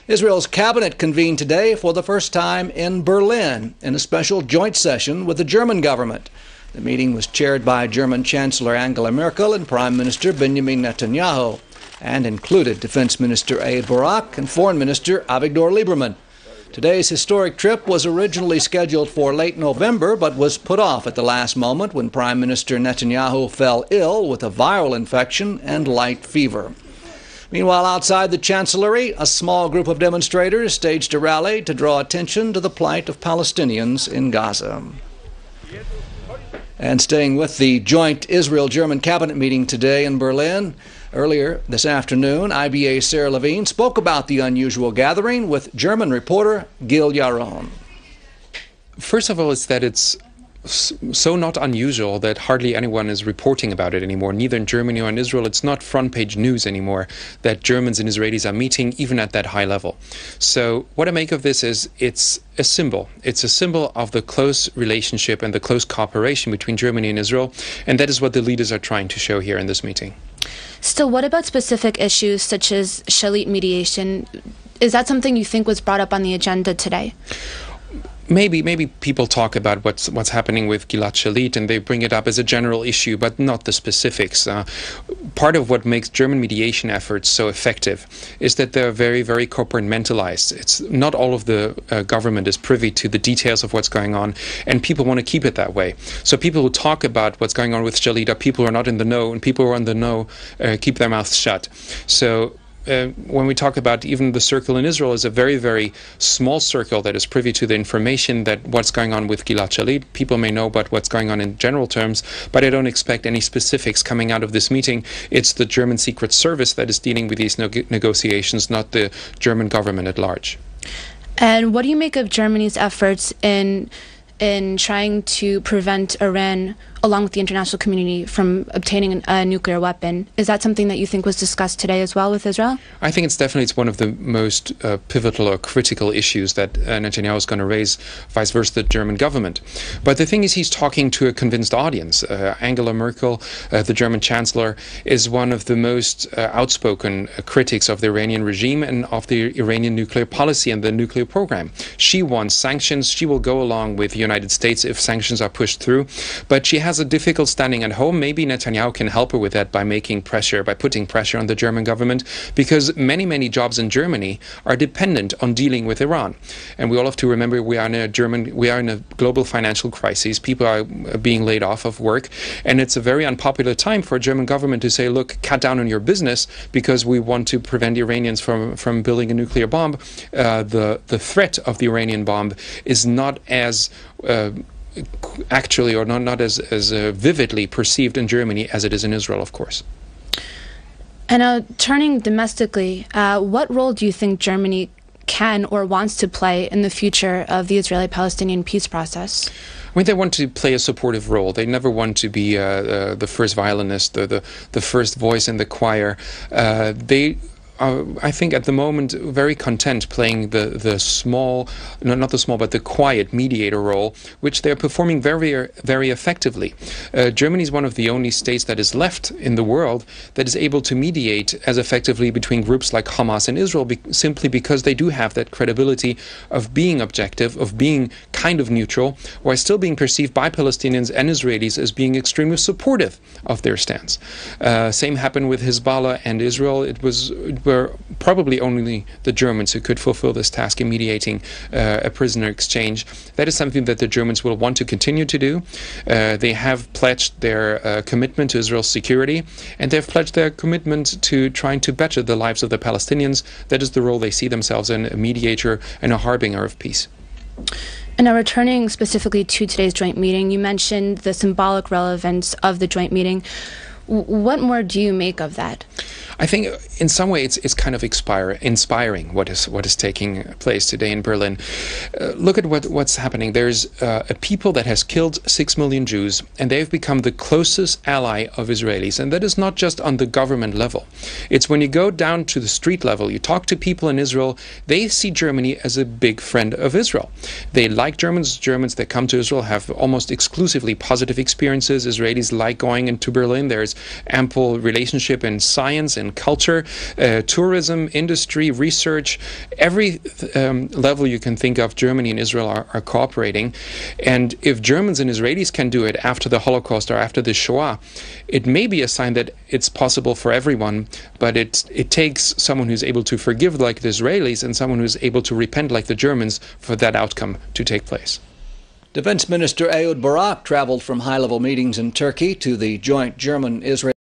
Israel's cabinet convened today for the first time in Berlin in a special joint session with the German government. The meeting was chaired by German Chancellor Angela Merkel and Prime Minister Benjamin Netanyahu and included Defense Minister Ehud Barak and Foreign Minister Avigdor Lieberman. Today's historic trip was originally scheduled for late November but was put off at the last moment when Prime Minister Netanyahu fell ill with a viral infection and light fever. Meanwhile, outside the Chancellery, a small group of demonstrators staged a rally to draw attention to the plight of Palestinians in Gaza. And staying with the joint Israel-German cabinet meeting today in Berlin, earlier this afternoon, IBA's Sarah Levine spoke about the unusual gathering with German reporter Gil Yaron. First of all, it's that it's so not unusual that hardly anyone is reporting about it anymore. Neither in Germany or in Israel, it's not front-page news anymore that Germans and Israelis are meeting, even at that high level. So what I make of this is it's a symbol. It's a symbol of the close relationship and the close cooperation between Germany and Israel, and that is what the leaders are trying to show here in this meeting. Still, what about specific issues such as Shalit mediation? Is that something you think was brought up on the agenda today? Maybe people talk about what's happening with Gilad Shalit and they bring it up as a general issue, but not the specifics. Part of what makes German mediation efforts so effective is that they're very, very compartmentalized. It's not all of the government is privy to the details of what's going on, and people want to keep it that way. So people who talk about what's going on with Shalit are people who are not in the know, and people who are in the know keep their mouths shut. So when we talk about even the circle in Israel is a very, very small circle that is privy to the information that what's going on with Gilad Shalit. People may know about what's going on in general terms, but I don't expect any specifics coming out of this meeting. It's the German Secret Service that is dealing with these negotiations, not the German government at large. And what do you make of Germany's efforts in trying to prevent Iran, along with the international community, from obtaining a nuclear weapon? Is that something that you think was discussed today as well with Israel? I think it's one of the most pivotal or critical issues that Netanyahu is going to raise, vice versa the German government. But the thing is, he's talking to a convinced audience. Angela Merkel, the German Chancellor, is one of the most outspoken critics of the Iranian regime and of the Iranian nuclear policy and the nuclear program. She wants sanctions. She will go along with the United States if sanctions are pushed through, but she has a difficult standing at home. Maybe Netanyahu can help her with that by putting pressure on the German government, because many jobs in Germany are dependent on dealing with Iran. And we all have to remember we are in a global financial crisis. People are being laid off of work, and it's a very unpopular time for a German government to say, look, cut down on your business because we want to prevent the Iranians from building a nuclear bomb. The threat of the Iranian bomb is not as actually, or not as vividly perceived in Germany as it is in Israel, of course. And turning domestically, what role do you think Germany can or wants to play in the future of the Israeli-Palestinian peace process? I mean, they want to play a supportive role. They never want to be the first violinist or the first voice in the choir. They I think at the moment very content playing the small, no, not the small, but the quiet mediator role, which they're performing very, very effectively. Germany is one of the only states that is left in the world that is able to mediate as effectively between groups like Hamas and Israel, simply because they do have that credibility of being objective, of being kind of neutral, while still being perceived by Palestinians and Israelis as being extremely supportive of their stance. Same happened with Hezbollah and Israel. It were probably only the Germans who could fulfill this task in mediating a prisoner exchange. That is something that the Germans will want to continue to do. They have pledged their commitment to Israel's security, and they've pledged their commitment to trying to better the lives of the Palestinians. That is the role they see themselves in, a mediator and a harbinger of peace. And now returning specifically to today's joint meeting, you mentioned the symbolic relevance of the joint meeting. What more do you make of that? I think in some way it's kind of inspiring what is taking place today in Berlin. Look at what's happening. There's a people that has killed 6 million Jews, and they've become the closest ally of Israelis. And that is not just on the government level. It's when you go down to the street level, you talk to people in Israel, they see Germany as a big friend of Israel. They like Germans. Germans that come to Israel have almost exclusively positive experiences. Israelis like going into Berlin. There's ample relationship in science, in in culture, tourism, industry, research, every level you can think of. Germany and Israel are cooperating. And if Germans and Israelis can do it after the Holocaust or after the Shoah, it may be a sign that it's possible for everyone, but it takes someone who's able to forgive like the Israelis and someone who's able to repent like the Germans for that outcome to take place. Defense Minister Ehud Barak traveled from high-level meetings in Turkey to the joint German-Israeli